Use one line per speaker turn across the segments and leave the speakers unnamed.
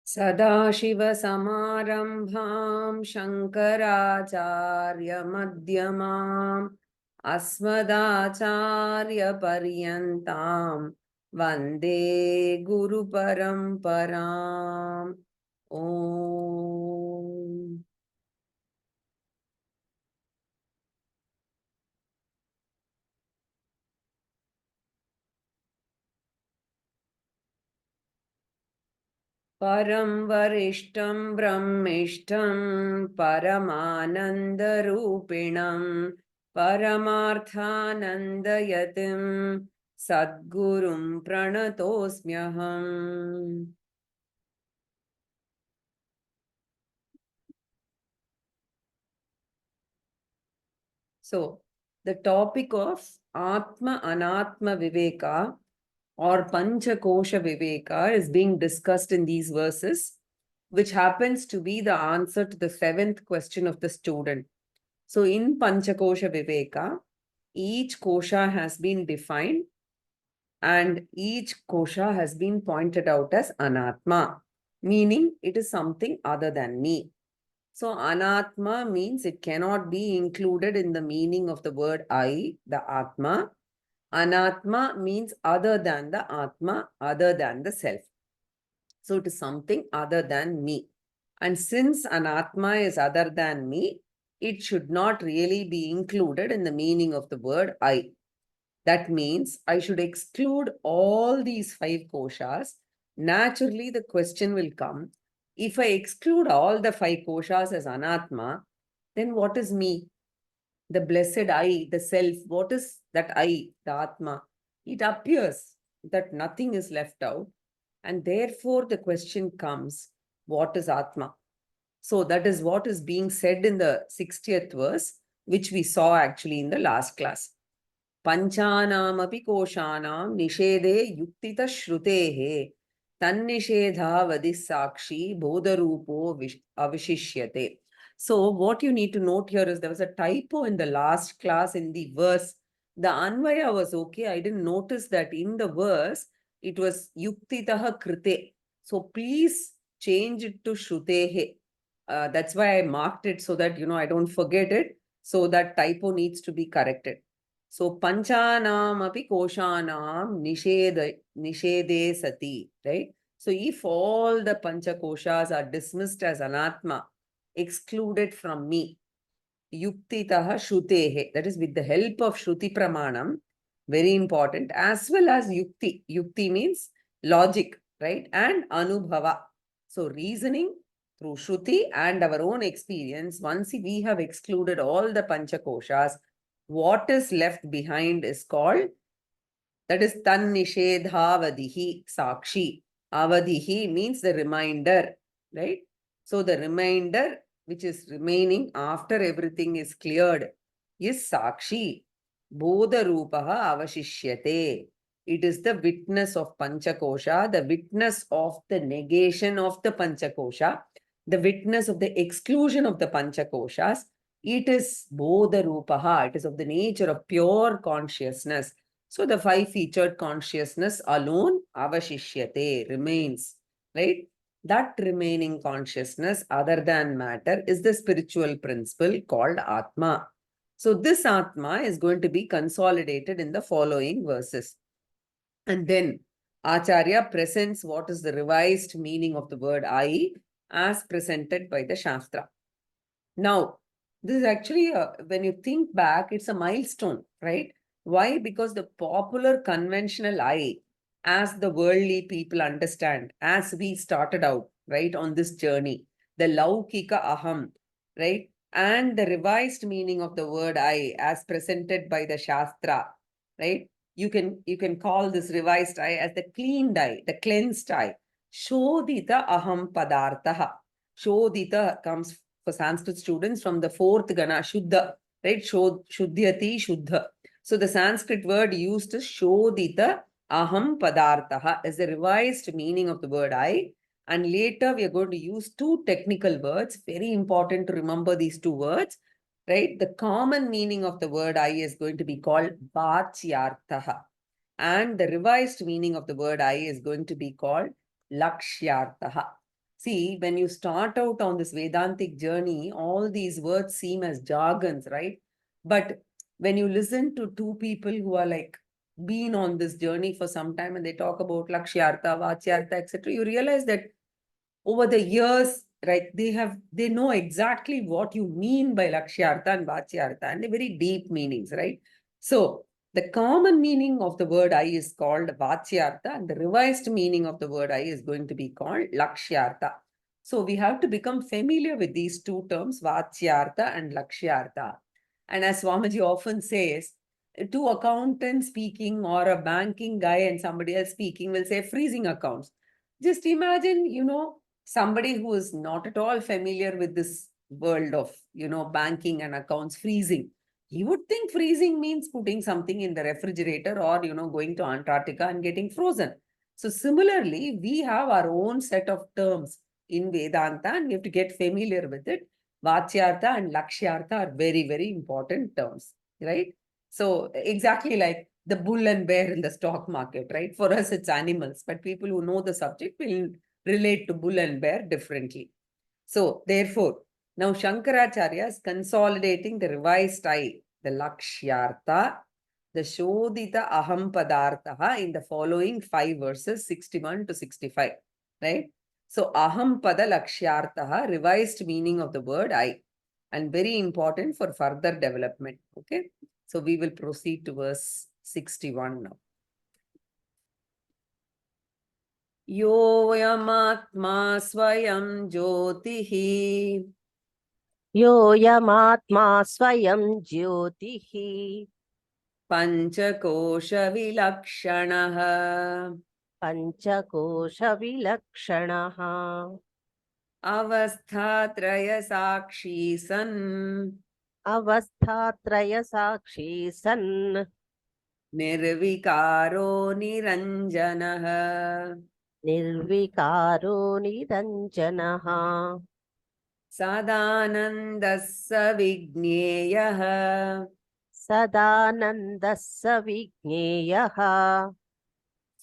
सदाशिवसमारम्भां शङ्कराचार्यमध्यमाम् अस्मदाचार्यपर्यन्तां वन्दे गुरुपरम्पराम्। ॐ परं वरिष्ठं ब्रह्मिष्ठं परमानन्दरूपिणं परमार्थानन्दयतिं सद्गुरुं प्रणतोऽस्म्यहम्। So, the topic of Atma Anatma Viveka or Panchakosha Viveka is being discussed in these verses, which happens to be the answer to the 7th question of the student. So, in Panchakosha Viveka, each kosha has been defined and each kosha has been pointed out as Anatma, meaning it is something other than me. So, anatma means it cannot be included in the meaning of the word I, the Atma. Anatma means other than the Atma, other than the self. So, it is something other than me. And since anatma is other than me, it should not really be included in the meaning of the word I. That means I should exclude all these 5 koshas. Naturally, the question will come, if I exclude all the 5 koshas as anatma, then what is me? The blessed I, the self, what is that I, the atma? It appears that nothing is left out. And therefore, the question comes, what is atma? So that is what is being said in the 60th verse, which we saw actually in the last class. Panchanamapi koshanam nishede yuktita shrutehe tannishedhavadi sakshi bodharupo avishishyate. So what you need to note here is there was a typo in the last class in the verse. The Anvaya was okay. I didn't notice that in the verse, it was yuktitaha krite. So please change it to shrutehe. That's why I marked it so that, I don't forget it. So that typo needs to be corrected. So panchanam api koshanam nishede sati, right? So if all the pancha koshas are dismissed as anatma, excluded from me, yuktitaha shrutehe, that is with the help of shruti pramanam, very important, as well as yukti. Yukti means logic, right? And anubhava. So reasoning through shruti and our own experience, once we have excluded all the pancha koshas, what is left behind is called, that is tannishedhavadihi sakshi. Avadihi means the reminder, right? So the reminder which is remaining after everything is cleared is sakshi. Bodha rupaha avashishyate. It is the witness of Panchakosha, the witness of the negation of the Panchakosha, the witness of the exclusion of the Panchakoshas. It is Bodha rupaha. It is of the nature of pure consciousness. So the 5-featured consciousness alone, avashishyate, remains, right? That remaining consciousness, other than matter, is the spiritual principle called Atma. So this Atma is going to be consolidated in the following verses. And then Acharya presents what is the revised meaning of the word I as presented by the Shastra. Now, this is actually, when you think back, it's a milestone, right? Why? Because the popular conventional I, as the worldly people understand, as we started out, right, on this journey, the laukika aham, right, and the revised meaning of the word I, as presented by the Shastra, right? You can call this revised I as the cleaned I, the cleansed I. Shodita aham padartaha. Shodita comes for Sanskrit students from the 4th Gana, Shuddha, right? Shuddhyati, Shuddha. So the Sanskrit word used is Shodita Aham Padartaha is the revised meaning of the word I. And later we are going to use 2 technical words. Very important to remember these 2 words, right? The common meaning of the word I is going to be called Vachyarthaha. And the revised meaning of the word I is going to be called Lakshyarthaha. See, when you start out on this Vedantic journey, all these words seem as jargons, right? But when you listen to two people who are like been on this journey for some time and they talk about Lakshyartha, Vachyartha, etc., you realize that over the years, right, they know exactly what you mean by Lakshyartha and Vachyartha, and the very deep meanings, right? So the common meaning of the word I is called Vachyartha, and the revised meaning of the word I is going to be called Lakshyartha. So we have to become familiar with these two terms, Vachyartha and Lakshyartha. And as Swamiji often says, two accountants speaking or a banking guy and somebody else speaking will say freezing accounts. Just imagine, somebody who is not at all familiar with this world of, banking and accounts freezing. He would think freezing means putting something in the refrigerator or, going to Antarctica and getting frozen. So similarly, we have our own set of terms in Vedanta and we have to get familiar with it. Vachyartha and Lakshyartha are very, very important terms, right? So exactly like the bull and bear in the stock market, right? For us, it's animals, but people who know the subject will relate to bull and bear differently. So therefore, now Shankaracharya is consolidating the revised style, the Lakshyartha, the Shodhita Aham Padartha in the following 5 verses, 61 to 65, right? So Aham Pada Lakshyartha, revised meaning of the word I, and very important for further development, okay? So we will proceed to verse 61 now. Yoyamatma swayam jyotihi
योऽयमात्मा स्वयं ज्योतिः
panchakosha vilakshanaha
पञ्चकोशविलक्षणः
avasthatraya sakshi san
अवस्थात्रयसाक्षी सन्
nirvikaro niranjanaha
निर्विकारो निरञ्जनः
sadanandas savigneyaha
सदानन्दः स विज्ञेयः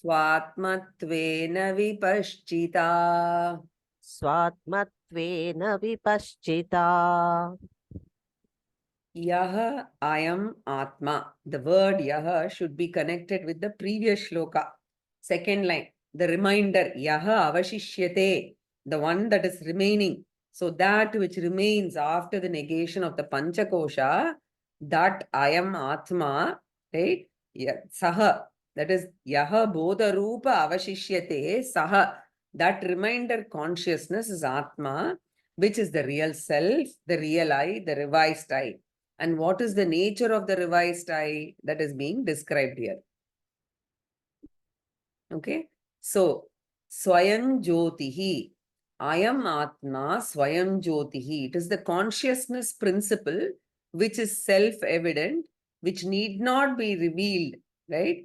स्वात्मत्वेन विपश्चिता
स्वात्मत्वेन विपश्चिता
Yaha ayam atma. The word yaha should be connected with the previous shloka. Second line, the reminder, yaha avashishyate, the one that is remaining. So that which remains after the negation of the panchakosha, that ayam atma, right? Saha, that is yaha bodha rupa avashishyate, saha. That reminder consciousness is atma, which is the real self, the real I, the revised I. And what is the nature of the revised I that is being described here? Okay. So, Swayam Jyotihi. Ayam Atma Swayam Jyotihi. It is the consciousness principle which is self-evident, which need not be revealed, right?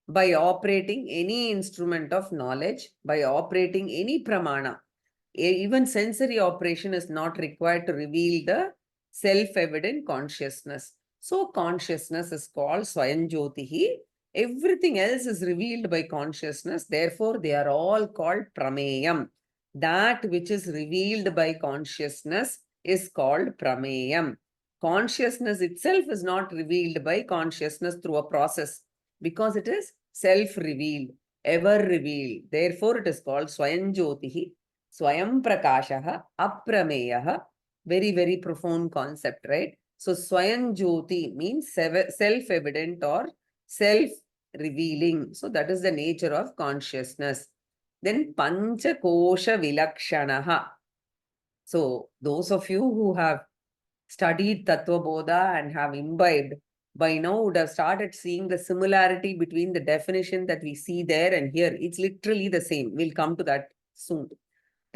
By operating any instrument of knowledge, by operating any pramana. Even sensory operation is not required to reveal the self-evident consciousness. So consciousness is called Swayam Jyotihi. Everything else is revealed by consciousness. Therefore, they are all called Prameyam. That which is revealed by consciousness is called Prameyam. Consciousness itself is not revealed by consciousness through a process because it is self-revealed, ever revealed. Therefore, it is called Swayam Jyotihi. Swayam Prakashaha, Aprameyaha. Very, very profound concept, right? So, Swayam Jyoti means self-evident or self-revealing. So, that is the nature of consciousness. Then, Pancha Kosha Vilakshanaha. So, those of you who have studied Tattva Bodha and have imbibed, by now would have started seeing the similarity between the definition that we see there and here. It's literally the same. We'll come to that soon.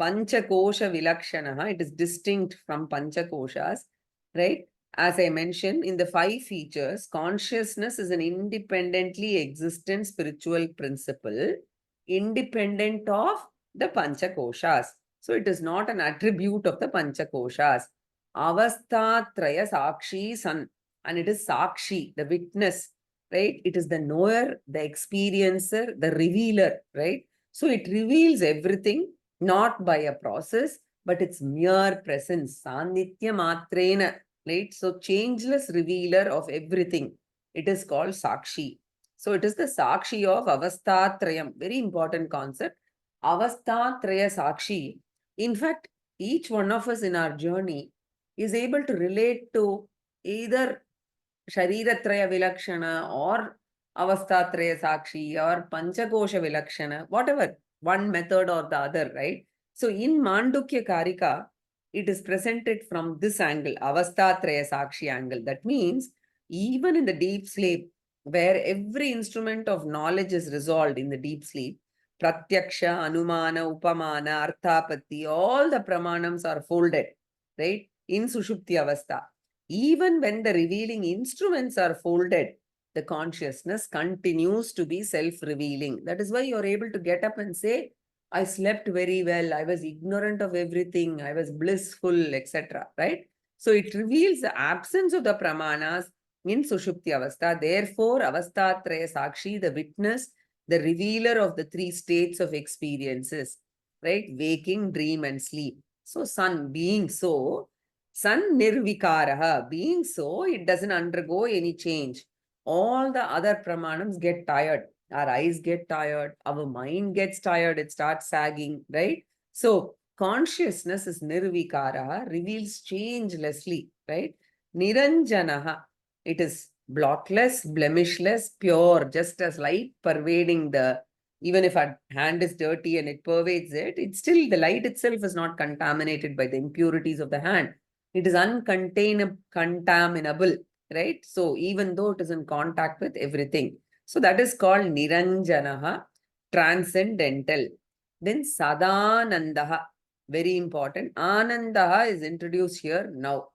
Panchakosha Vilakshanaha, it is distinct from Panchakoshas, right? As I mentioned, in the 5 features, consciousness is an independently existent spiritual principle, independent of the Panchakoshas. So it is not an attribute of the Panchakoshas. Avasthatraya Sakshi San, and it is Sakshi, the witness, right? It is the knower, the experiencer, the revealer, right? So it reveals everything not by a process, but it's mere presence. Sanditya matrena, right? So changeless revealer of everything. It is called Sakshi. So it is the Sakshi of Avastatrayam. Very important concept. Avastatraya Sakshi. In fact, each one of us in our journey is able to relate to either Shariratraya Vilakshana or Avastatraya Sakshi or Panchakosha Vilakshana, whatever, one method or the other, right? So in Mandukya Karika, it is presented from this angle, Avastatraya Sakshi angle. That means even in the deep sleep, where every instrument of knowledge is resolved in the deep sleep, Pratyaksha, Anumana, Upamana, Arthapatti, all the pramanams are folded, right? In Sushupti Avastha. Even when the revealing instruments are folded, the consciousness continues to be self-revealing. That is why you're able to get up and say, I slept very well, I was ignorant of everything, I was blissful, etc. Right? So it reveals the absence of the pramanas in Sushupti Avastha. Therefore, Avastatraya Sakshi, the witness, the revealer of the three states of experiences, right? Waking, dream, and sleep. So, sun being so, San nirvikaraha, being so, it doesn't undergo any change. All the other pramanams get tired. Our eyes get tired, our mind gets tired, it starts sagging, right? So, consciousness is nirvikaraha, reveals changelessly, right? Niranjanaha, it is blotless, blemishless, pure, just as light pervading the, even if our hand is dirty and it pervades it, it's still, the light itself is not contaminated by the impurities of the hand. It is uncontaminable, right? So even though it is in contact with everything. So that is called Niranjanaha, transcendental. Then Sadanandaha, very important. Anandaha is introduced here now.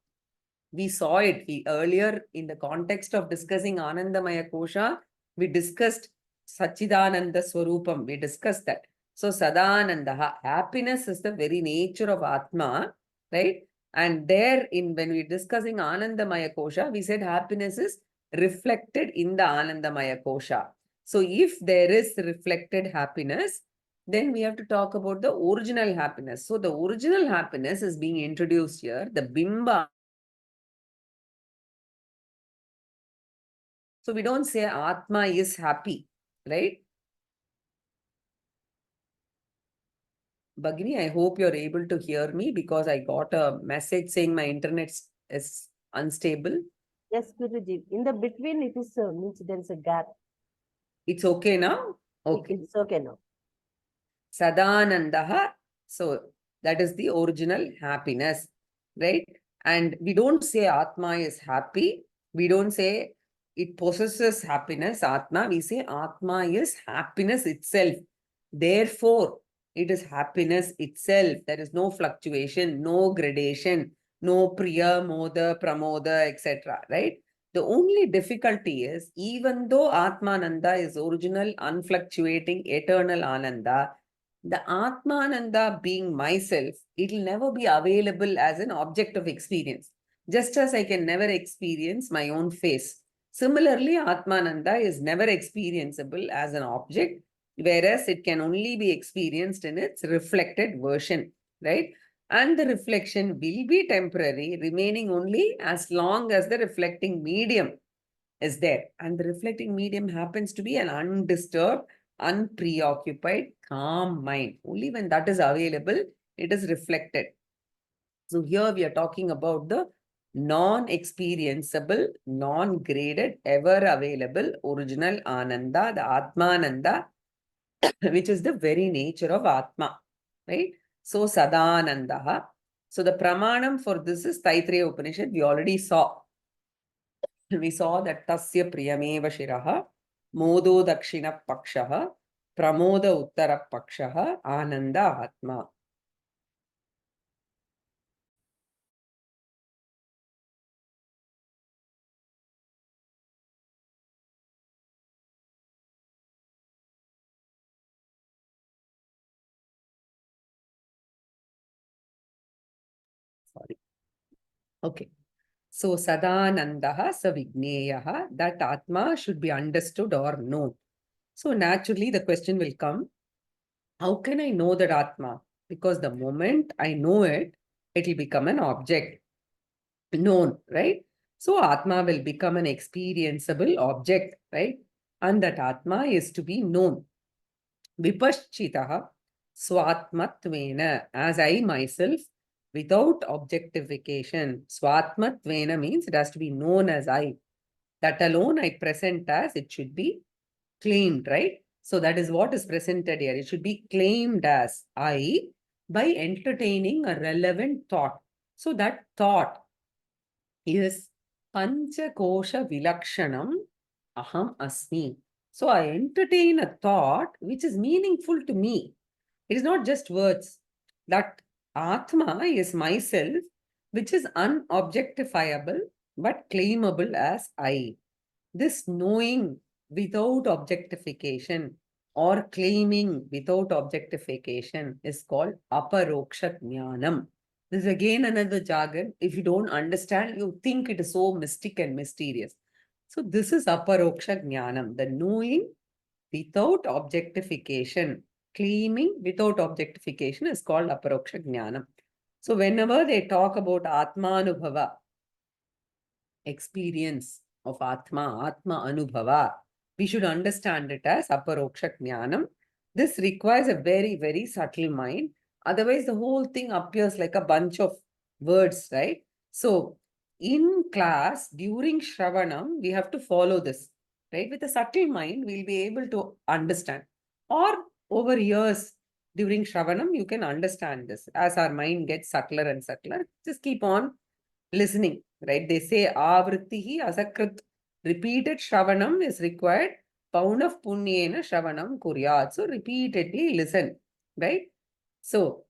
We saw it earlier in the context of discussing Anandamaya Kosha. We discussed Sachidananda Swarupam. We discussed that. So Sadanandaha, happiness is the very nature of Atma, right? And there, when we're discussing Anandamaya Kosha, we said happiness is reflected in the Anandamaya Kosha. So if there is reflected happiness, then we have to talk about the original happiness. So the original happiness is being introduced here, the Bimba. So we don't say Atma is happy, right? Bhagini, I hope you're able to hear me because I got a message saying my internet is unstable.
Yes, Guruji. In the between, it is means there is a gap.
It's okay now? Okay.
It's okay now.
Sadanandaha. So that is the original happiness, right? And we don't say Atma is happy. We don't say it possesses happiness, Atma. We say Atma is happiness itself. Therefore, it is happiness itself. There is no fluctuation, no gradation, no Priya, Moda, Pramoda, etc. Right? The only difficulty is, even though Atmananda is original, unfluctuating, eternal Ananda, the Atmananda being myself, it will never be available as an object of experience. Just as I can never experience my own face. Similarly, Atmananda is never experienceable as an object, whereas it can only be experienced in its reflected version, right? And the reflection will be temporary, remaining only as long as the reflecting medium is there. And the reflecting medium happens to be an undisturbed, unpreoccupied, calm mind. Only when that is available, it is reflected. So here we are talking about the non-experienceable, non-graded, ever available original Ananda, the Atmananda, which is the very nature of Atma, right? So Sadanandaha. So the pramanam for this is Taittiriya Upanishad. We already saw. We saw that Tasya Priyameva Shiraha, Modo Dakshina Pakshaha, Pramoda Uttara Pakshaha, Ananda Atma. Sorry. Okay. So Sadanandaha Savigneyaha, that Atma should be understood or known. So naturally the question will come, how can I know that Atma? Because the moment I know it, it will become an object, known, right? So Atma will become an experienceable object, right? And that Atma is to be known. Vipaschitaha swatmatvena, as I myself, without objectification. Swatmatvena means it has to be known as I. That alone I present as, it should be claimed, right? So that is what is presented here. It should be claimed as I by entertaining a relevant thought. So that thought is Panchakosha Vilakshanam Aham Asmi. So I entertain a thought which is meaningful to me. It is not just words. That Atma is myself, which is unobjectifiable but claimable as I. This knowing without objectification or claiming without objectification is called aparoksha jnanam. This is again another jargon. If you don't understand, you think it is so mystic and mysterious. So this is aparoksha jnanam, the knowing without objectification. Claiming without objectification is called aparoksha jnanam. So whenever they talk about atma anubhava, experience of Atma Anubhava, we should understand it as Aparoksha Jnanam. This requires a very, very subtle mind. Otherwise, the whole thing appears like a bunch of words, right? So, in class, during Shravanam, we have to follow this, right? With a subtle mind, we'll be able to understand. Or over years, during Shravanam, you can understand this. As our mind gets subtler and subtler, just keep on listening, right? They say avrittihi asakrit. Repeated shravanam is required. Paunaf punyena shravanam kuryat. So repeatedly listen, right? So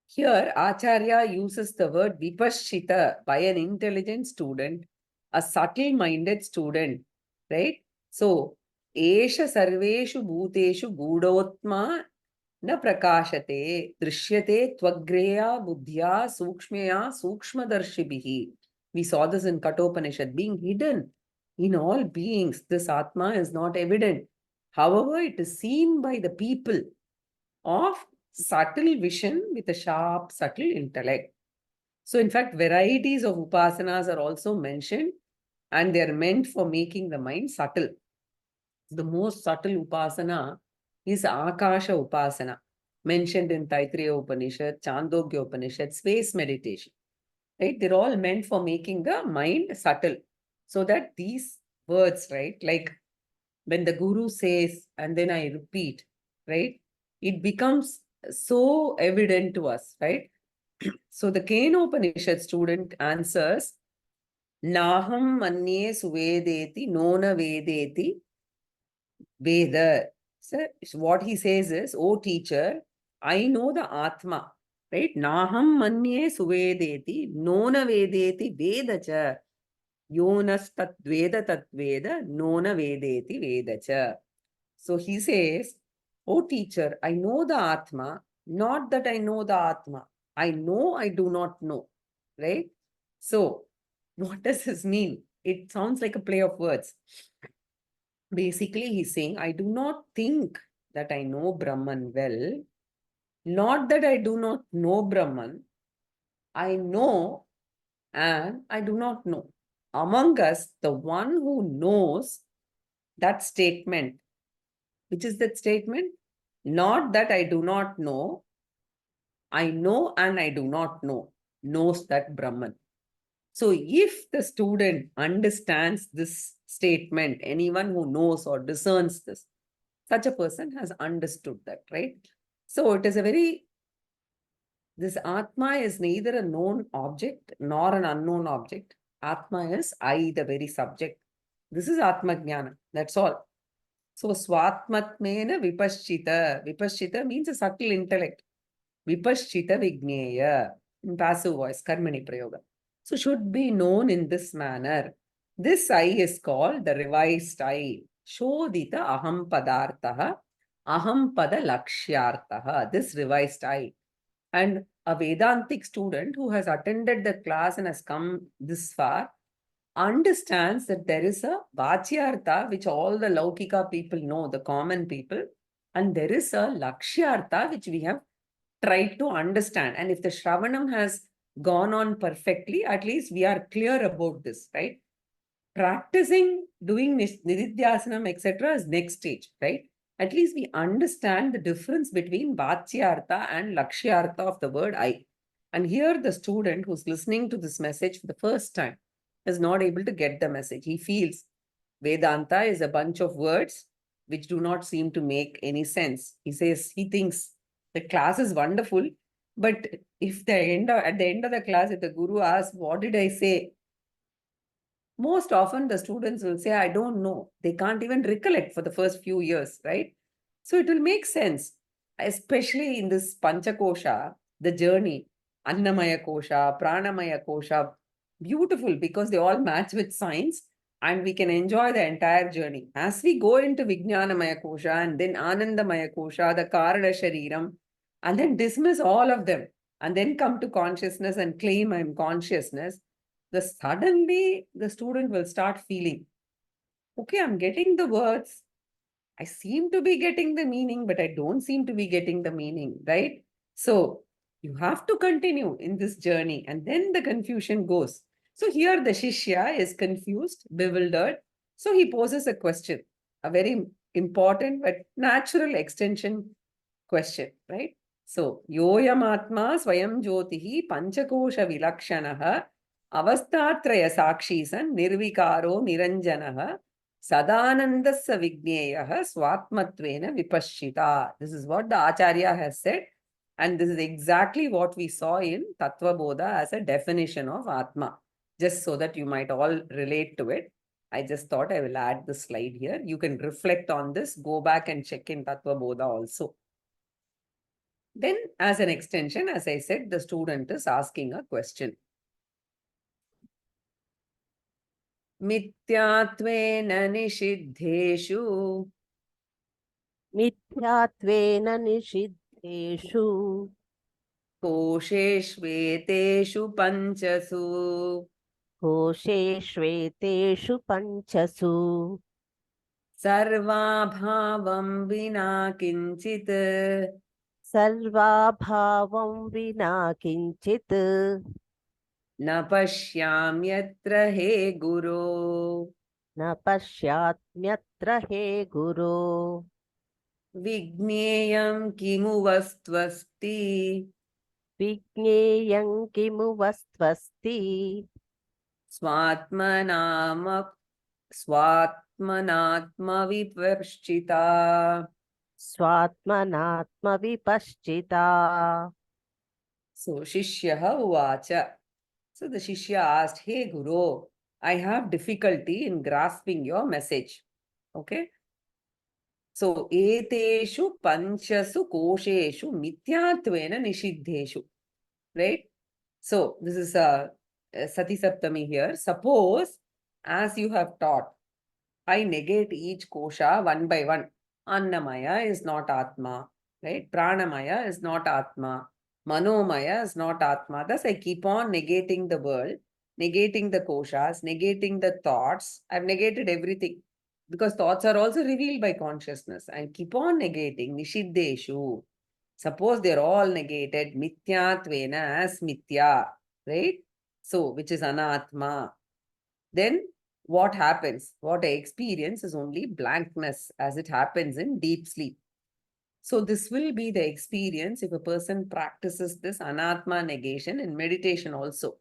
here Acharya uses the word vipaschita by an intelligent student, a subtle-minded student, right? So esha sarveshu bhuteshu gudotma न प्रकाशते दृश्यते त्वग्रेया बुद्ध्या सूक्ष्मया सूक्ष्मदर्शिभिः. We saw this in Kathopanishad, being hidden in all beings. This Atma is not evident. However, it is seen by the people of subtle vision with a sharp, subtle intellect. So, in fact, varieties of upasanas are also mentioned, and they are meant for making the mind subtle. The most subtle upasana is Akasha Upasana, mentioned in Taittiriya Upanishad, Chandogya Upanishad, space meditation. Right? They're all meant for making the mind subtle. So that these words, right, like when the Guru says, and then I repeat, right, it becomes so evident to us, right? So the Kenopanishad student answers, Naham manye suvedeti, nona vedeti, Veda. So what he says is, oh teacher, I know the Atma, right? Naham manye suvedeti, nona vedeti vedacha. Yonas tatveda, nona vedeti vedacha. So he says, oh teacher, I know the Atma, not that I know the Atma. I know I do not know, right? So what does this mean? It sounds like a play of words. Basically, he's saying, I do not think that I know Brahman well. Not that I do not know Brahman. I know and I do not know. Among us, the one who knows that statement, which is that statement? Not that I do not know. I know and I do not know. Knows that Brahman. So if the student understands this statement, anyone who knows or discerns this, such a person has understood that, right? So it is a very, this Atma is neither a known object nor an unknown object. Atma is I, the very subject. This is Atma Jnana. That's all. So Swatmatmena Vipaschita. Vipaschita means a subtle intellect. Vipaschita Vigneya. In passive voice, Karmani Prayoga. So should be known in this manner. This I is called the revised I. Shodita aham padartaha, aham pada lakshyartaha. This revised I. And a Vedantic student who has attended the class and has come this far understands that there is a Vachyartha, which all the Laukika people know, the common people, and there is a Lakshyartha, which we have tried to understand. And if the Shravanam has gone on perfectly, at least we are clear about this, right? Practicing doing Nididhyasanam, etc. is next stage, right? At least we understand the difference between Vachyartha and Lakshyartha of the word I. And here the student who's listening to this message for the first time is not able to get the message. He feels Vedanta is a bunch of words which do not seem to make any sense. He thinks the class is wonderful, but if at the end of the class, if the guru asks, what did I say? Most often the students will say, I don't know. They can't even recollect for the first few years, right? So it will make sense, especially in this Panchakosha, the journey, Annamaya Kosha, Pranamaya Kosha, beautiful because they all match with science and we can enjoy the entire journey. As we go into Vijnanamaya Kosha and then Anandamaya Kosha, the Karana Shariram, and then dismiss all of them and then come to consciousness and claim I'm consciousness, suddenly the student will start feeling, okay, I'm getting the words. I seem to be getting the meaning, but I don't seem to be getting the meaning, right? So you have to continue in this journey and then the confusion goes. So here the Shishya is confused, bewildered. So he poses a question, a very important but natural extension question, right? So, yoyam atma swayam jyotihi panchakosha vilakshanaha avastatraya sakshi san nirvikaro niranjanaha sadanandasya vigneyaha swatmatvena vipashchita. This is what the Acharya has said. And this is exactly what we saw in Tattva Bodha as a definition of Atma. Just so that you might all relate to it. I just thought I will add the slide here. You can reflect on this, go back and check in Tattva Bodha also. Then, as an extension, as I said, the student is asking a question. Mityatvena nishiddheshu
मिथ्यात्वेन निषिद्धेषु
kosheshveteshu panchasu
कोशेष्वेतेषु पञ्चसु
sarvabhavam vina kinchit
सर्वाभावं विना किञ्चित्
na pashyamyatra he guru.
न पश्यात्म्यत्र हे गुरो
Vigneyam kimu vastvasti
विज्ञेयं किमु वस्त्वस्ति
swatmanama स्वात्मनात्मविपश्चिता.
स्वात्मनात्मविपश्चिता.
So Shishyaha uvacha. So the Shishya asked, hey Guru, I have difficulty in grasping your message. Okay. So eteshu panchasu kosheshu mityatvena nishiddheshu. Right. So this is a Sati Saptami here. Suppose, as you have taught, I negate each kosha one by one. Annamaya is not Atma, right? Pranamaya is not Atma. Manomaya is not Atma. Thus, I keep on negating the world, negating the koshas, negating the thoughts. I've negated everything because thoughts are also revealed by consciousness. I keep on negating Nishiddeshu. Suppose they're all negated, Mithyatvena as Mithya, right? So, which is Anatma. Then what happens? What I experience is only blankness as it happens in deep sleep. So this will be the experience if a person practices this anatma negation in meditation also.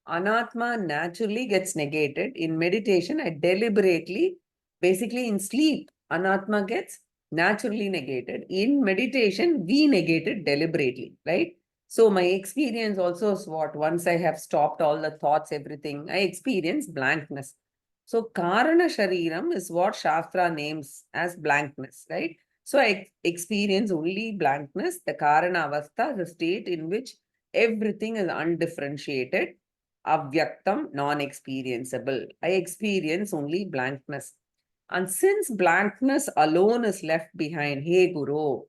Anatma naturally gets negated. In meditation, I deliberately, basically in sleep, anatma gets naturally negated. In meditation, we negate it deliberately, right? So my experience also is what? Once I have stopped all the thoughts, everything, I experience blankness. So Karana Shariram is what Shastra names as blankness, right? So I experience only blankness. The Karana Avastha, the state in which everything is undifferentiated, avyaktam, non-experienceable. I experience only blankness. And since blankness alone is left behind, hey Guru,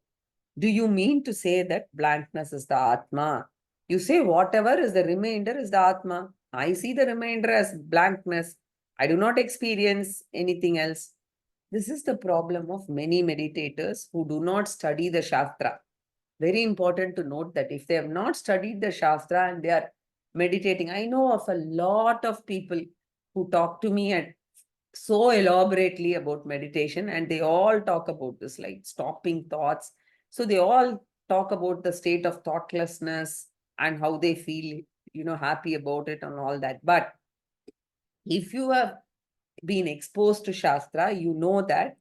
do you mean to say that blankness is the Atma? You say whatever is the remainder is the Atma. I see the remainder as blankness. I do not experience anything else. This is the problem of many meditators who do not study the Shastra. very important to note that if they have not studied the Shastra and they are meditating, I know of a lot of people who talk to me and so elaborately about meditation, and they all talk about this, like stopping thoughts. So they all talk about the state of thoughtlessness and how they feel, happy about it and all that. But if you have been exposed to Shastra, you know that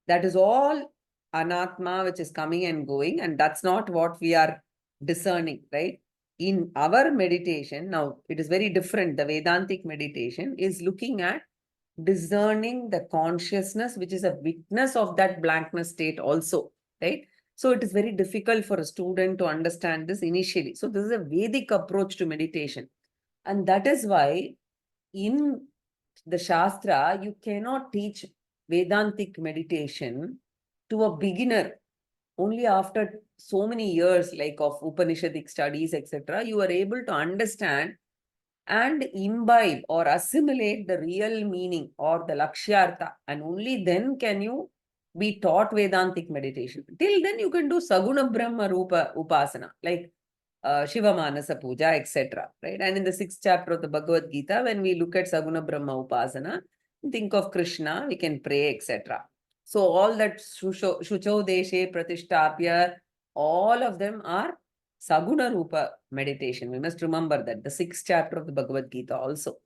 that is all anatma, which is coming and going, and that's not what we are discerning, right? In our meditation, now it is very different. The Vedantic meditation is looking at discerning the consciousness, which is a witness of that blankness state also, right? So it is very difficult for a student to understand this initially. So this is a Vedic approach to meditation. And that is why in the Shastra, you cannot teach Vedantic meditation to a beginner. Only after so many years, like of Upanishadic studies, etc., you are able to understand and imbibe or assimilate the real meaning or the lakshyartha, and only then can you be taught Vedantic meditation. Till then, you can do Saguna Brahma Rupa Upasana, like Shiva Manasa Puja, etc. Right? And in the 6th chapter of the Bhagavad Gita, when we look at Saguna Brahma Upasana, think of Krishna, we can pray, etc. So all that Shucho Deshe Pratishtapya, all of them are Saguna Rupa meditation. We must remember that, the 6th chapter of the Bhagavad Gita also.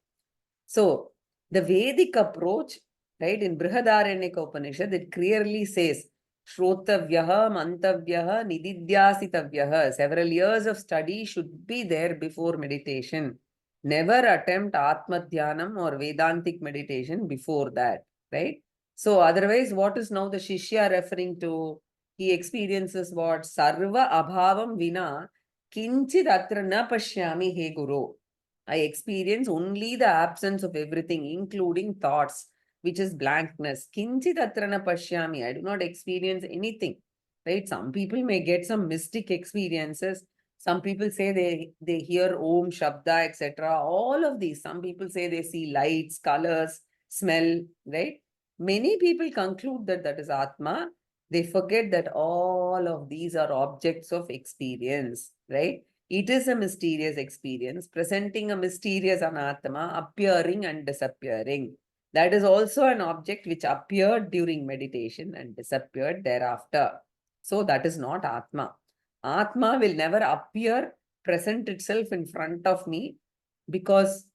So the Vedic approach, right, in Brihadaranyaka Upanishad, it clearly says, Shrotavyaha, Mantavyaha, Nididhyasitavyaha. Several years of study should be there before meditation. Never attempt Atma Dhyanam or Vedantic meditation before that, right? So otherwise, what is now the Shishya referring to? He experiences what? Sarva abhavam vina kinchid atra na pashyami he guru. I experience only the absence of everything, including thoughts, which is blankness. Kinchid atra na pashyami. I do not experience anything. Right? Some people may get some mystic experiences. Some people say they hear Om, Shabda, etc. All of these. Some people say they see lights, colors, smell, right? Many people conclude that that is Atma. They forget that all of these are objects of experience, right? It is a mysterious experience, presenting a mysterious anatma, appearing and disappearing. That is also an object which appeared during meditation and disappeared thereafter. So that is not Atma. Atma will never appear, present itself in front of me, because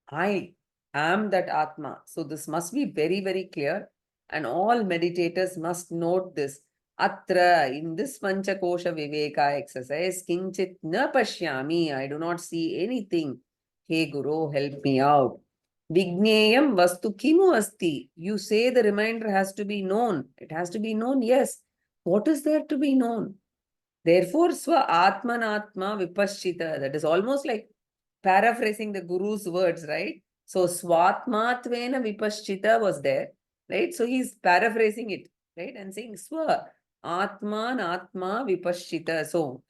I am that Atma. So this must be very, very clear. And all meditators must note this. Atra, in this Panchakosha Viveka exercise, kinchit na pashyami. I do not see anything. Hey Guru, help me out. Vigneyam vastu kimu asti. You say the reminder has to be known. It has to be known, yes. What is there to be known? Therefore, swa atmanatma vipaschita. That is almost like paraphrasing the Guru's words, right? So, swatmatvena vipaschita was there, right? So, he's paraphrasing it, right? And saying, swa atman atma vipaschita. So,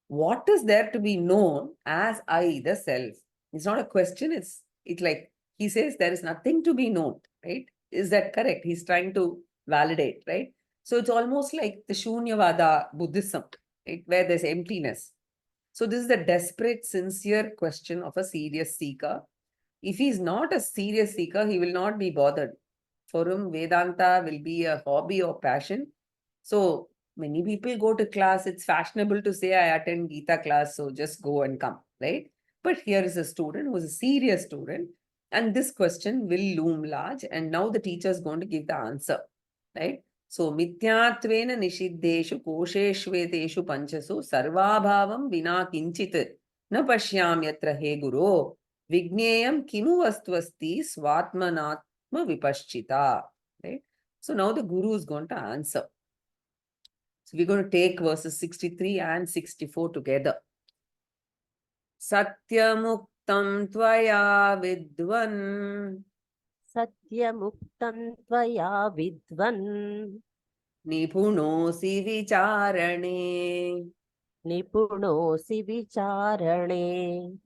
what is there to be known as I, the self? It's not a question, it's like he says there is nothing to be known, right? Is that correct? He's trying to validate, right? So, it's almost like the Shunyavada Buddhism, right? Where there's emptiness. So this is the desperate, sincere question of a serious seeker. If he's not a serious seeker, he will not be bothered. For him, Vedanta will be a hobby or passion. So many people go to class. It's fashionable to say, I attend Gita class, so just go and come, right? But here is a student who is a serious student, and this question will loom large. And now the teacher is going to give the answer, right? So, mityatvena nishiddeshu kosheshveteshu panchasu sarvabhavam vina kinchit na pashyamyatra he guru vigneyam kimu vastvasti swatmanatma vipaschita. Right? So, now the guru is going to answer. So, we're going to take verses 63 and 64 together. Satyamuktam tvaya vidvan
Satyamuktam tvaya vidvan
nipunosi vicharane
nipunosi vicharane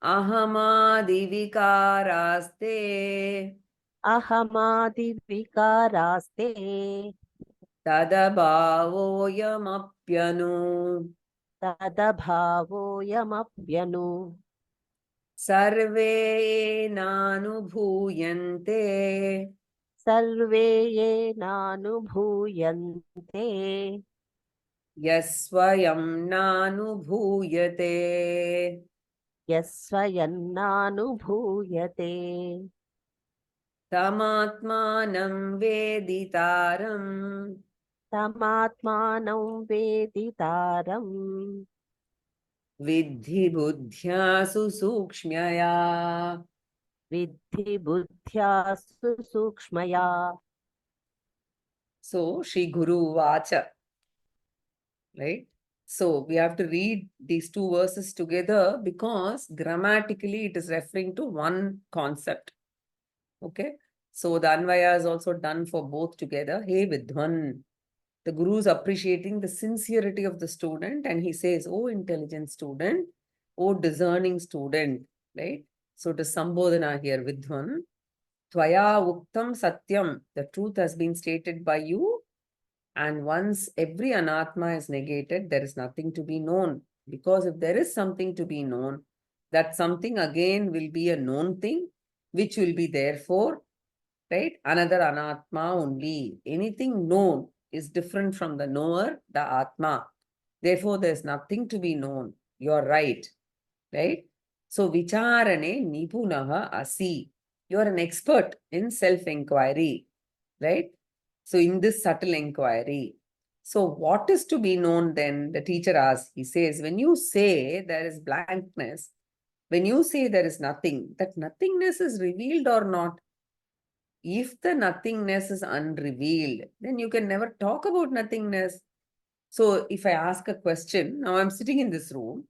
ahamadi vikaraste
ahamadi vikaraste
tadabhavoyamapyanu
तदभावोऽयमप्यनु
sarve nanubhuyante
survey येनानुभूयन्ते
yasvayam nanubhuyate.
यस्वयन्नानुभूयते
Tamatmanam veditaram
तमात्मानं वेदितारम्
viddhi buddhya susukshmaya.
विद्धि बुद्ध्या सुसूक्ष्मया.
So, Shri Guru Vacha, right? So, we have to read these two verses together because grammatically it is referring to one concept. Okay? So, the Anvaya is also done for both together. Hey Vidwan. The Guru is appreciating the sincerity of the student and he says, oh intelligent student, oh discerning student, right? So, it is Sambodhana here, Vidwan. Tvaya Uktam Satyam, the truth has been stated by you. And once every anatma is negated, there is nothing to be known. Because if there is something to be known, that something again will be a known thing, which will be therefore, right, another anatma only. Anything known is different from the knower, the atma. Therefore, there is nothing to be known. You are right. So, vicharane nipunaha asi. You are an expert in self-inquiry, right? So, in this subtle inquiry. So, what is to be known then? The teacher asks, he says, when you say there is blankness, when you say there is nothing, that nothingness is revealed or not? If the nothingness is unrevealed, then you can never talk about nothingness. So, if I ask a question, now I'm sitting in this room,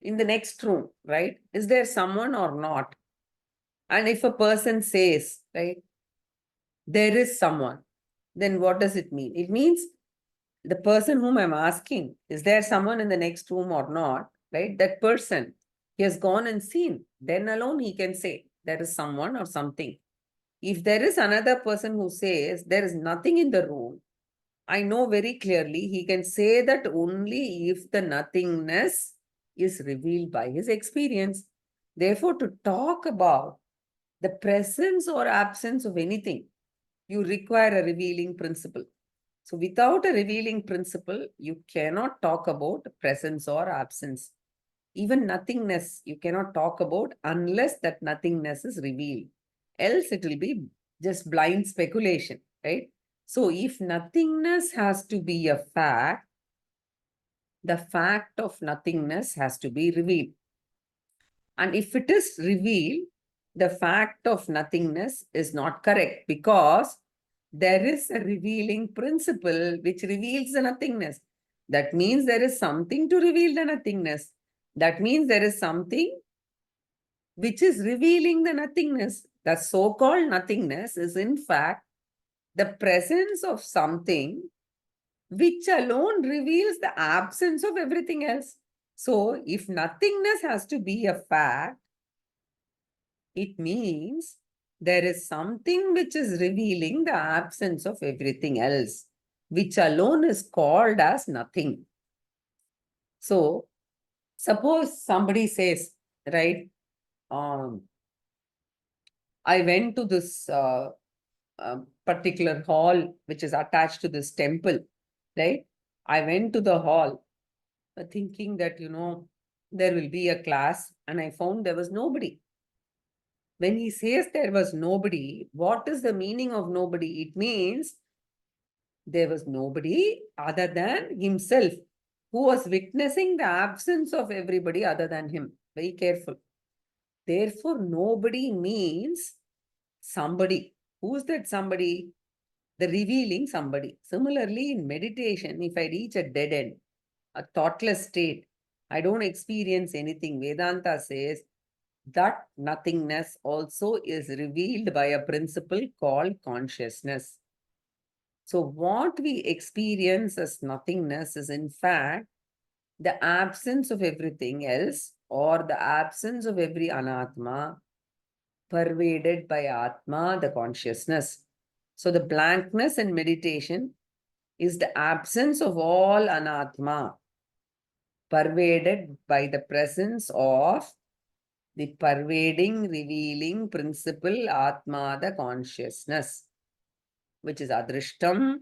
in the next room, right? Is there someone or not? And if a person says, right, there is someone, then what does it mean? It means the person whom I'm asking, is there someone in the next room or not, right? That person, he has gone and seen. Then alone he can say there is someone or something. If there is another person who says there is nothing in the room, I know very clearly he can say that only if the nothingness is revealed by his experience. Therefore, to talk about the presence or absence of anything, you require a revealing principle. So, without a revealing principle, you cannot talk about presence or absence. Even nothingness, you cannot talk about unless that nothingness is revealed. Else, it will be just blind speculation, right? So, if nothingness has to be a fact, the fact of nothingness has to be revealed. And if it is revealed, the fact of nothingness is not correct because there is a revealing principle which reveals the nothingness. That means there is something to reveal the nothingness. That means there is something which is revealing the nothingness. The so-called nothingness is in fact the presence of something which alone reveals the absence of everything else. So, if nothingness has to be a fact, it means there is something which is revealing the absence of everything else, which alone is called as nothing. So, suppose somebody says, right, I went to this particular hall which is attached to this temple, right? I went to the hall thinking that, there will be a class and I found there was nobody. When he says there was nobody, what is the meaning of nobody? It means there was nobody other than himself who was witnessing the absence of everybody other than him. Very careful. Therefore, nobody means somebody. Who's that somebody? The revealing somebody. Similarly, in meditation, if I reach a dead end, a thoughtless state, I don't experience anything. Vedanta says that nothingness also is revealed by a principle called consciousness. So, what we experience as nothingness is, in fact, the absence of everything else or the absence of every anatma pervaded by Atma, the consciousness. So, the blankness in meditation is the absence of all anatma, pervaded by the presence of the pervading, revealing principle Atma, the consciousness, which is Adrishtam,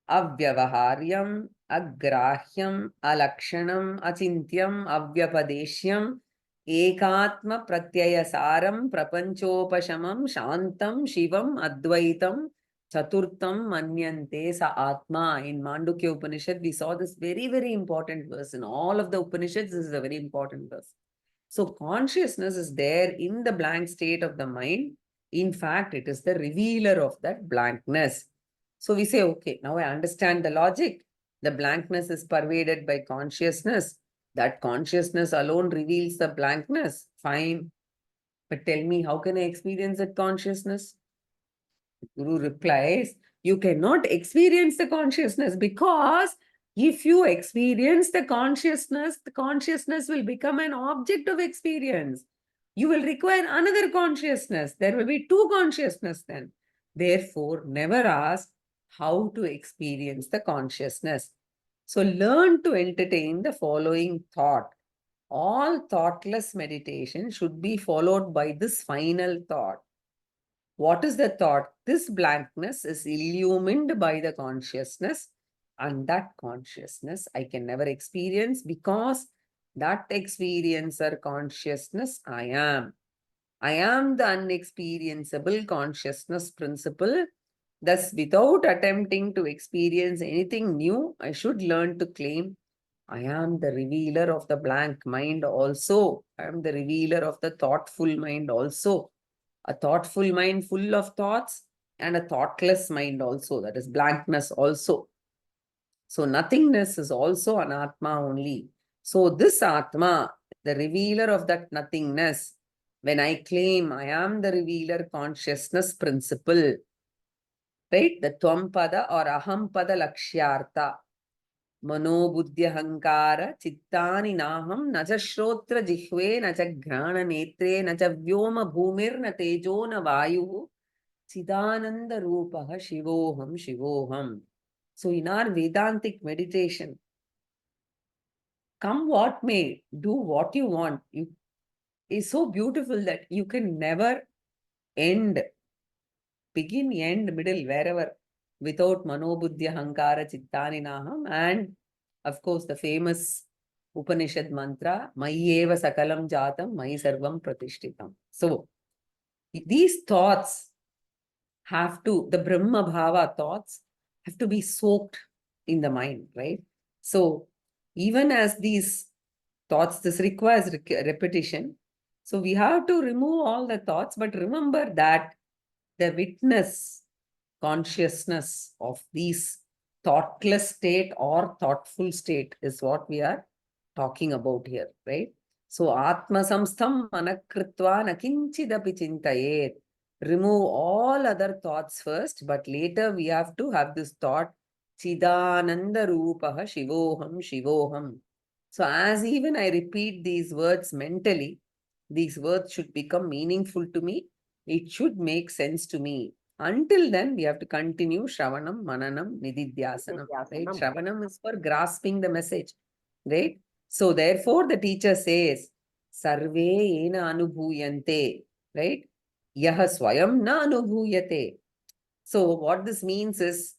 Avyavaharyam, Agrahyam, Alakshanam, Achintyam, Avyapadeshyam, Ekatma Pratyayasaram, Prapanchopashamam, Shantam, Shivam, Advaitam, Chaturtam, Manyante, Sa Atma. In Mandukya Upanishad, we saw this very, very important verse. In all of the Upanishads, this is a very important verse. So consciousness is there in the blank state of the mind. In fact, it is the revealer of that blankness. So we say, okay, now I understand the logic. The blankness is pervaded by consciousness. That consciousness alone reveals the blankness. Fine. But tell me, how can I experience that consciousness? Guru replies, you cannot experience the consciousness because if you experience the consciousness will become an object of experience. You will require another consciousness. There will be two consciousness then. Therefore, never ask how to experience the consciousness. So learn to entertain the following thought. All thoughtless meditation should be followed by this final thought. What is the thought? This blankness is illumined by the consciousness, and that consciousness I can never experience because that experiencer consciousness I am. I am the unexperienceable consciousness principle. Thus, without attempting to experience anything new, I should learn to claim I am the revealer of the blank mind also. I am the revealer of the thoughtful mind also. A thoughtful mind full of thoughts and a thoughtless mind also, that is blankness also. So nothingness is also an Atma only. So this Atma, the revealer of that nothingness, when I claim I am the revealer consciousness principle, right? The Tvam-pada or Aham-pada Lakshyartha. Manobuddhyahankara chittani naham na cha shrotra jihve na cha ghrana netre na cha vyoma bhumir na tejo na vayu chidananda rupaha shivoham shivoham. So in our Vedantic meditation, come what may, do what you want. It is so beautiful that you can never end, begin, end, middle, wherever, without manobuddhya hankara chittani naham. And of course, the famous Upanishad mantra, Mayyeva sakalam jatam, Mayi sarvam pratishtitam. So, these thoughts have to, the Brahma Bhava thoughts have to be soaked in the mind, right? So, even as these thoughts, this requires repetition. So, we have to remove all the thoughts, but remember that the witness consciousness of these thoughtless state or thoughtful state is what we are talking about here, right? So, Atma samstham manakritva nakinchidapi chintayet. Remove all other thoughts first, but later we have to have this thought, Chidananda Rupaha Shivoham Shivoham. So, as even I repeat these words mentally, these words should become meaningful to me. It should make sense to me. Until then, we have to continue Shravanam, Mananam, Nididhyasanam. Right? Shravanam is for grasping the message. Right? So, therefore, the teacher says, Sarve ena anubhuyante. Right? Yaha swayam na anubhuyate. So, what this means is,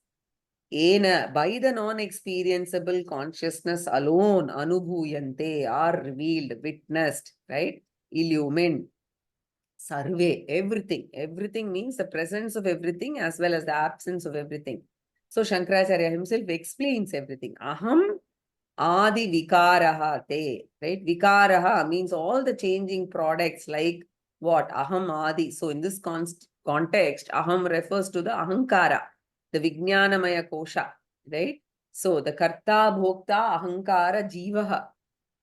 ena, by the non-experienceable consciousness alone, anubhuyante, are revealed, witnessed, right? Illumined. Sarve, everything. Everything means the presence of everything as well as the absence of everything. So Shankaracharya himself explains everything. Aham adi vikaraha te. Right? Vikaraha means all the changing products like what? Aham adi. So in this context, aham refers to the ahankara, the vijnanamaya kosha. Right? So the karta, bhokta, ahankara, jivaha.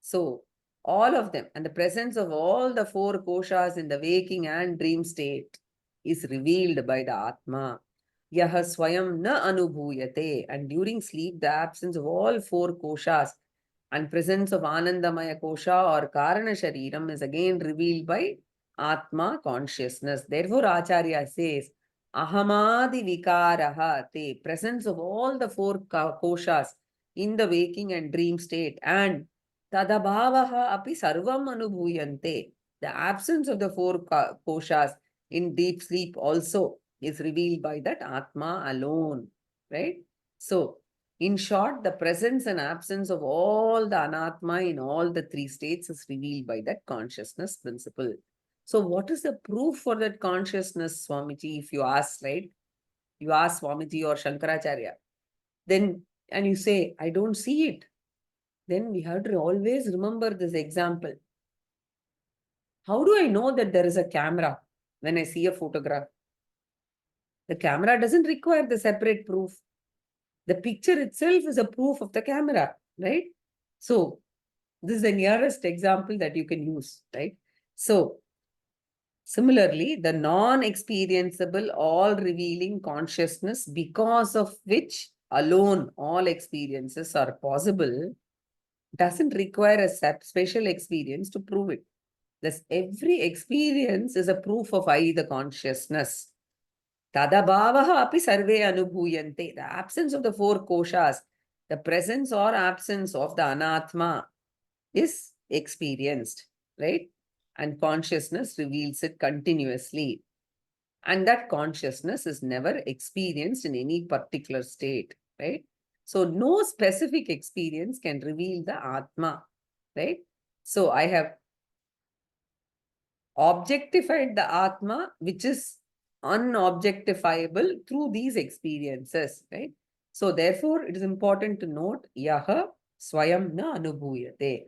So all of them, and the presence of all the four koshas in the waking and dream state is revealed by the Atma. Yaha swayam na anubhuyate. And during sleep, the absence of all four koshas and presence of Anandamaya kosha or Karana Shariram is again revealed by Atma consciousness. Therefore, Acharya says, ahamadi vikaraha, the presence of all the four koshas in the waking and dream state, and tadabhavaha api sarvam anubhuyante, the absence of the four koshas in deep sleep also is revealed by that Atma alone, right? So, in short, the presence and absence of all the anatma in all the three states is revealed by that consciousness principle. So, what is the proof for that consciousness, Swamiji, if you ask, right? You ask Swamiji or Shankaracharya, then, and you say, I don't see it. Then we have to always remember this example. How do I know that there is a camera when I see a photograph? The camera doesn't require the separate proof. The picture itself is a proof of the camera, right? So, this is the nearest example that you can use, right? So, similarly, the non-experienceable, all-revealing consciousness, because of which alone all experiences are possible, doesn't require a special experience to prove it. Thus, every experience is a proof of I, the consciousness. Tadabhavaha api sarve anubhuyante. The absence of the four koshas, the presence or absence of the anatma is experienced, right? And consciousness reveals it continuously. And that consciousness is never experienced in any particular state, right? So no specific experience can reveal the Atma, right? So I have objectified the Atma, which is unobjectifiable through these experiences, right? So therefore, it is important to note yaha swayam na anubhuyate,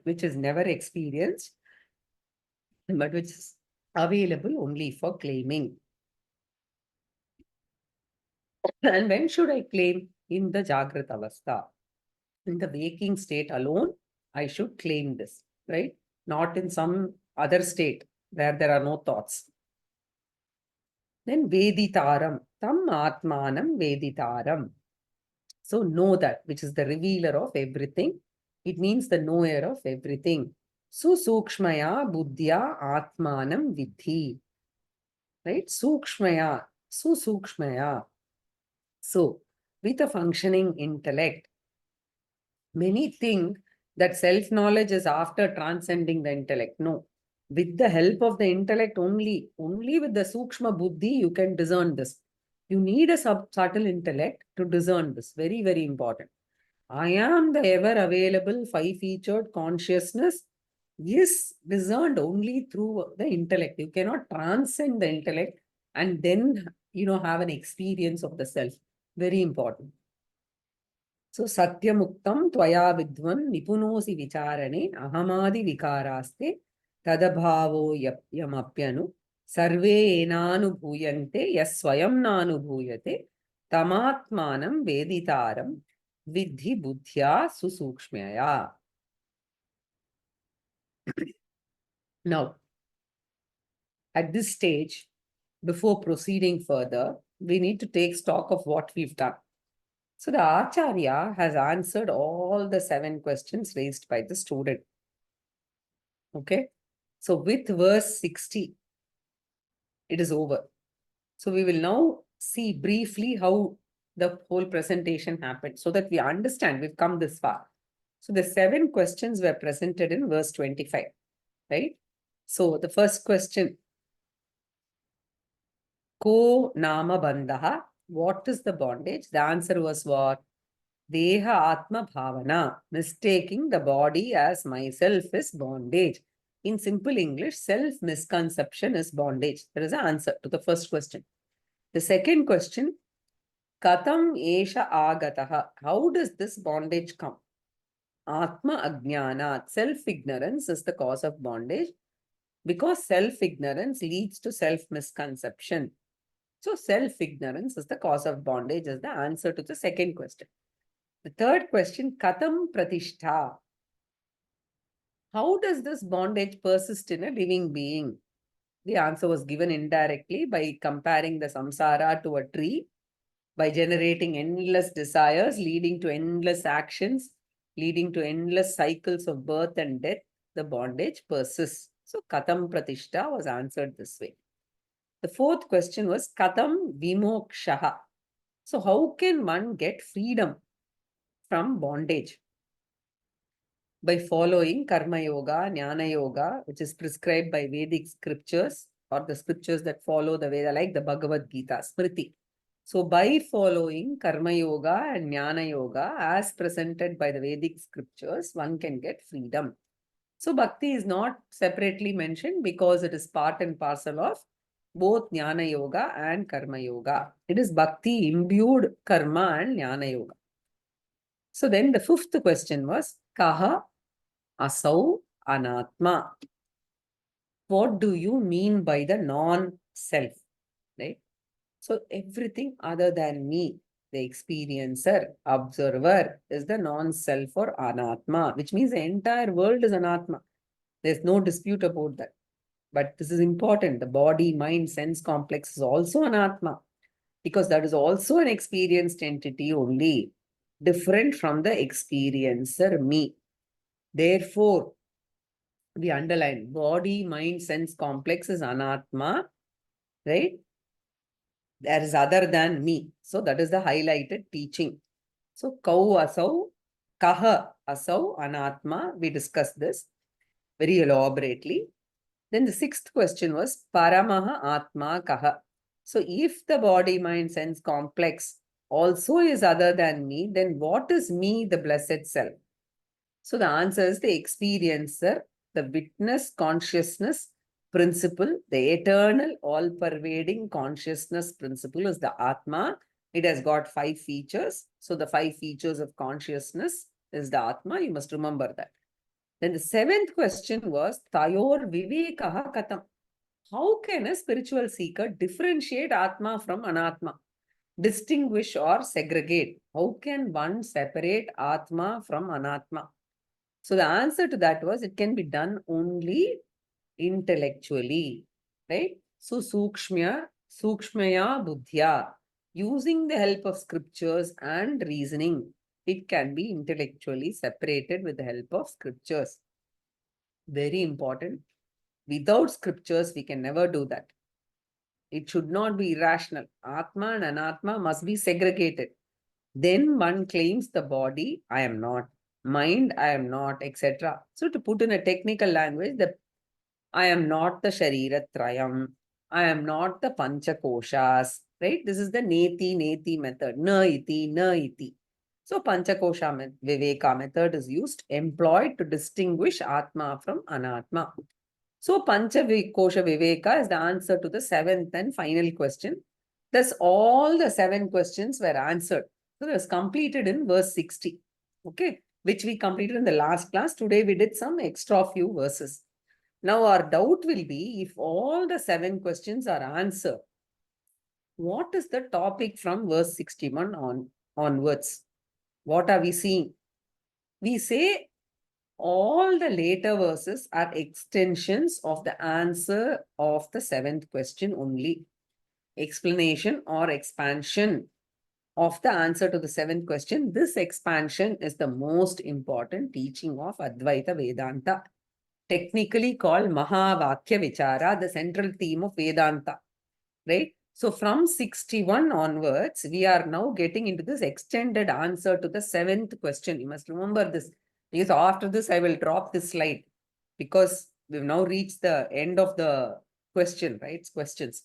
which is never experienced, but which is available only for claiming. And when should I claim? In the Jagrata Avastha. In the waking state alone, I should claim this, right? Not in some other state where there are no thoughts. Then Veditaram, Tam Atmanam Veditaram. So know that, which is the revealer of everything. It means the knower of everything. Susukshmaya Buddhya Atmanam Vidhi. Right? Sukshmaya, Susukshmaya. So, with a functioning intellect, many think that self-knowledge is after transcending the intellect. No. With the help of the intellect only with the Sukshma Buddhi, you can discern this. You need a subtle intellect to discern this. Very, very important. I am the ever-available five-featured consciousness is discerned only through the intellect. You cannot transcend the intellect and then, have an experience of the self. Very important. So, Satyamuktam Tvaya Vidvan Nipunosi Vicharane Ahamadi Vikaraste Tadabhavo Yamapyanu Sarve Enanu Bhuyante Yaswayam Nanu Bhuyate Tamatmanam Veditaram Vidhi Buddhya Susukshmaya. Now, at this stage, before proceeding further, we need to take stock of what we've done. So the Acharya has answered all the 7 questions raised by the student. Okay. So with verse 60, it is over. So we will now see briefly how the whole presentation happened so that we understand we've come this far. So the 7 questions were presented in verse 25, right? So the first question, Ko nama bandhaha, what is the bondage? The answer was what? Deha Atma Bhavana, mistaking the body as myself is bondage. In simple English, self-misconception is bondage. There is an answer to the first question. The second question, Katam Esha Agataha, how does this bondage come? Atma Ajnana, self-ignorance is the cause of bondage because self-ignorance leads to self-misconception. So self-ignorance is the cause of bondage is the answer to the second question. The third question, Katam Pratishtha. How does this bondage persist in a living being? The answer was given indirectly by comparing the samsara to a tree, by generating endless desires, leading to endless actions, leading to endless cycles of birth and death. The bondage persists. So Katam Pratishtha was answered this way. The fourth question was Katham Vimokshaha. So, how can one get freedom from bondage? By following Karma Yoga, Jnana Yoga, which is prescribed by Vedic scriptures or the scriptures that follow the Veda, like the Bhagavad Gita, Smriti. So, by following Karma Yoga and Jnana Yoga as presented by the Vedic scriptures, one can get freedom. So, Bhakti is not separately mentioned because it is part and parcel of both Jnana Yoga and Karma Yoga. It is Bhakti imbued Karma and Jnana Yoga. So, then the fifth question was Kaha Asau Anatma. What do you mean by the non-self? Right? So everything other than me, the experiencer, observer, is the non-self or Anatma, which means the entire world is Anatma. There's no dispute about that. But this is important. The body, mind, sense complex is also Anatma, because that is also an experienced entity only, different from the experiencer, me. Therefore, we underline body, mind, sense complex is Anatma, right? There is other than me. So that is the highlighted teaching. So kau asau, kaha asau, anatma. We discussed this very elaborately. Then the sixth question was paramaha atma kaha. So if the body, mind, sense complex also is other than me, then what is me, the blessed self? So the answer is the experiencer, the witness consciousness principle, the eternal all-pervading consciousness principle is the Atma. It has got 5 features. So the 5 features of consciousness is the Atma. You must remember that. Then the 7th question was Tayor Vivekaha Katham. How can a spiritual seeker differentiate Atma from Anatma? Distinguish or segregate. How can one separate Atma from Anatma? So the answer to that was it can be done only intellectually, right? So sukshmaya buddhya, using the help of scriptures and reasoning, it can be intellectually separated with the help of scriptures. Very important. Without scriptures, we can never do that. It should not be irrational. Atma and Anatma must be segregated. Then one claims the body, I am not. Mind, I am not, etc. So to put in a technical language, I am not the Shariratrayam. I am not the Panchakoshas. Right? This is the Neti method. Na iti. So Panchakosha Viveka method is used, employed to distinguish Atma from Anatma. So Panchakosha Viveka is the answer to the 7th and final question. Thus all the 7 questions were answered. So it was completed in verse 60. Okay, which we completed in the last class. Today we did some extra few verses. Now our doubt will be, if all the 7 questions are answered, what is the topic from verse 61 onwards? What are we seeing? We say all the later verses are extensions of the answer of the 7th question only. Explanation or expansion of the answer to the 7th question. This expansion is the most important teaching of Advaita Vedanta, technically called Mahavakya Vichara, the central theme of Vedanta, right? So from 61 onwards, we are now getting into this extended answer to the 7th question. You must remember this, because after this, I will drop this slide, because we've now reached the end of the question, right? Questions.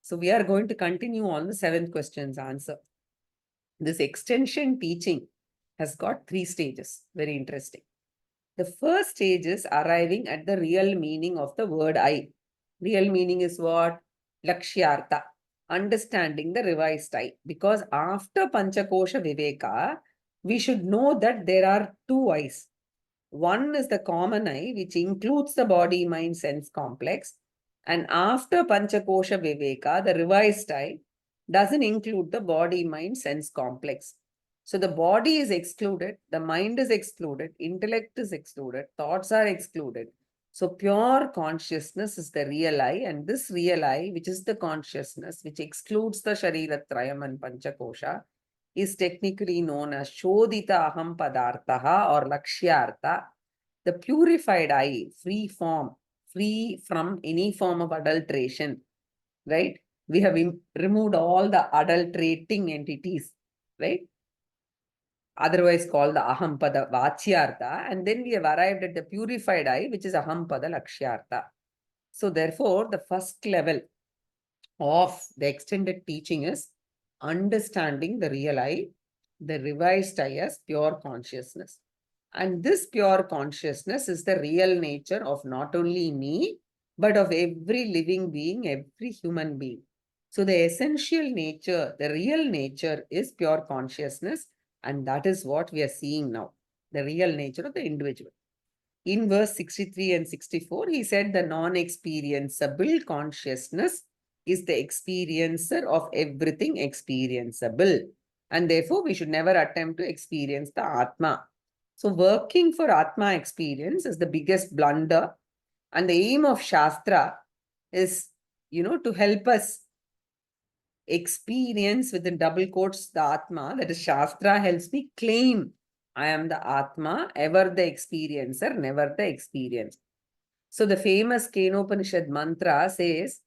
So we are going to continue on the 7th question's answer. This extension teaching has got 3 stages. Very interesting. The first stage is arriving at the real meaning of the word I. Real meaning is what? Lakshyartha. Understanding the revised I. Because after Panchakosha Viveka, we should know that there are 2 I's. One is the common I, which includes the body, mind, sense complex. And after Panchakosha Viveka, the revised I doesn't include the body, mind, sense complex. So the body is excluded, the mind is excluded, intellect is excluded, thoughts are excluded. So pure consciousness is the real I, and this real I, which is the consciousness, which excludes the Shariratrayam and Panchakosha, is technically known as Shodhita Aham Padarthaha or Lakshyartha, the purified I, free from any form of adulteration, right? We have removed all the adulterating entities, right? Otherwise called the ahampada vachyartha, and then we have arrived at the purified I, which is ahampada lakshyartha. So therefore, the first level of the extended teaching is understanding the real I, the revised I as pure consciousness. And this pure consciousness is the real nature of not only me, but of every living being, every human being. So the essential nature, the real nature is pure consciousness. And that is what we are seeing now, the real nature of the individual. In verse 63 and 64, he said the non-experienceable consciousness is the experiencer of everything experienceable. And therefore, we should never attempt to experience the Atma. So working for Atma experience is the biggest blunder. And the aim of Shastra is, to help us experience within double quotes the Atma. That is, Shastra helps me claim I am the Atma, ever the experiencer, never the experience. So the famous Kenopanishad mantra says,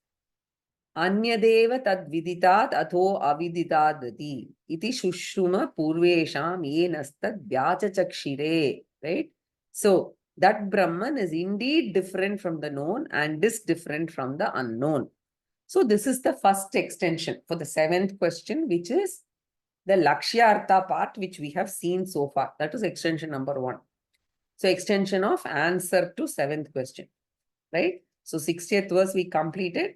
Anyadeva tad viditat atho aviditadati iti shushruma purvesham yenastad vyachachakshire. Right? So that Brahman is indeed different from the known and is different from the unknown. So this is the first extension for the seventh question, which is the Lakshyartha part, which we have seen so far. That is extension number 1. So extension of answer to seventh question, right? So 60th verse we completed.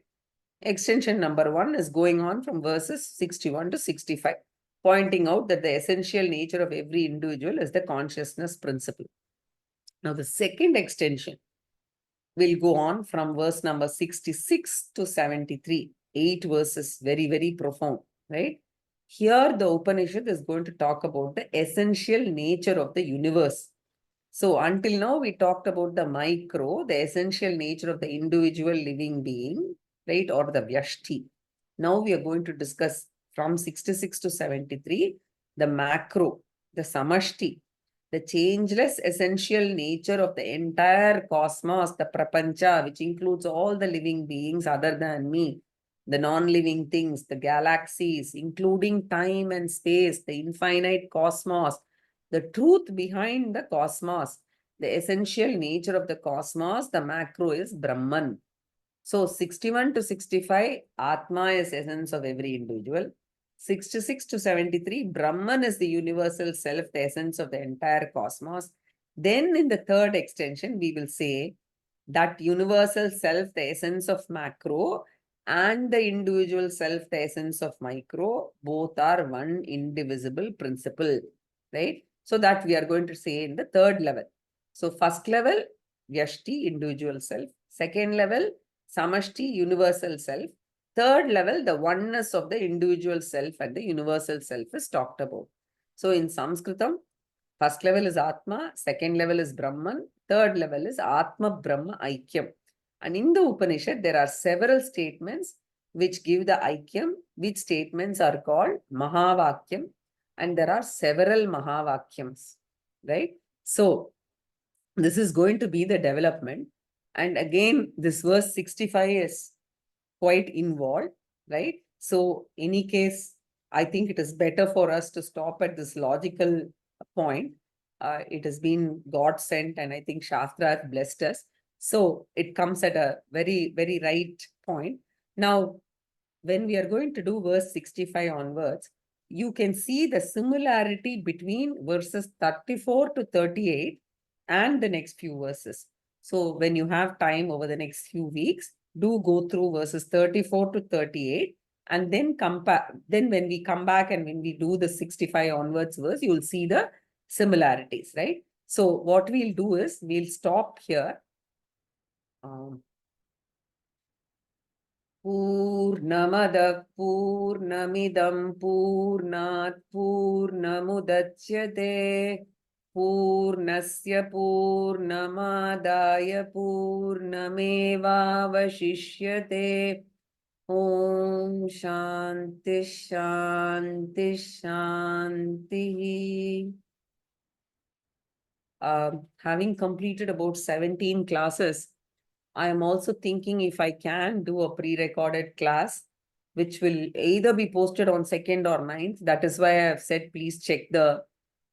Extension number 1 is going on from verses 61 to 65, pointing out that the essential nature of every individual is the consciousness principle. Now the second extension will go on from verse number 66 to 73. 8 verses, very, very profound, right? Here the Upanishad is going to talk about the essential nature of the universe. So until now, we talked about the micro, the essential nature of the individual living being, right? Or the vyashti. Now we are going to discuss from 66 to 73, the macro, the samashti, the changeless essential nature of the entire cosmos, the prapancha, which includes all the living beings other than me, the non-living things, the galaxies, including time and space, the infinite cosmos, the truth behind the cosmos, the essential nature of the cosmos, the macro is Brahman. So 61 to 65, Atma is essence of every individual. 66 to 73, Brahman is the universal self, the essence of the entire cosmos. Then in the third extension, we will say that universal self, the essence of macro, and the individual self, the essence of micro, both are one indivisible principle, right? So that we are going to say in the third level. So first level, Vyashti, individual self. Second level, Samashti, universal self. Third level, the oneness of the individual self and the universal self is talked about. So in Sanskritam, first level is Atma, second level is Brahman, third level is Atma Brahma Aikyam. And in the Upanishad, there are several statements which give the Aikyam, which statements are called Mahavakyam, and there are several Mahavakyams, right? So this is going to be the development. And again, this verse 65 is quite involved, right? So any case, I think it is better for us to stop at this logical point. It has been God sent, and I think Shastra has blessed us. So it comes at a very, very right point. Now, when we are going to do verse 65 onwards, you can see the similarity between verses 34 to 38 and the next few verses. So when you have time over the next few weeks, do go through verses 34 to 38 and then compare. Then when we come back and when we do the 65 onwards verse, you'll see the similarities, right? So what we'll do is we'll stop here. Purnamadah Purnamidam Purnat Purnamudachyate Purnasya Purnamadaya Purnamevavashishyate. Om Shanti Shanti Shanti. Having completed about 17 classes, I am also thinking if I can do a pre-recorded class, which will either be posted on 2nd or 9th. That is why I have said, please check the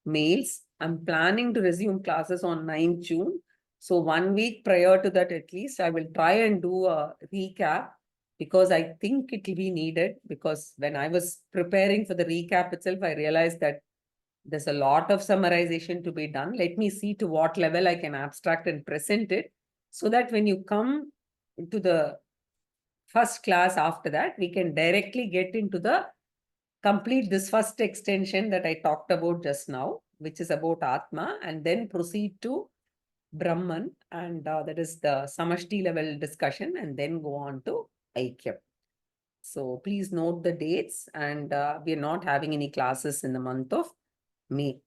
mails. I'm planning to resume classes on 9th June. So 1 week prior to that, at least, I will try and do a recap because I think it will be needed. Because when I was preparing for the recap itself, I realized that there's a lot of summarization to be done. Let me see to what level I can abstract and present it so that when you come to the first class after that, we can directly get into the complete this first extension that I talked about just now, which is about Atma, and then proceed to Brahman, and that is the Samashti level discussion, and then go on to Aikyam. So please note the dates, and we are not having any classes in the month of May.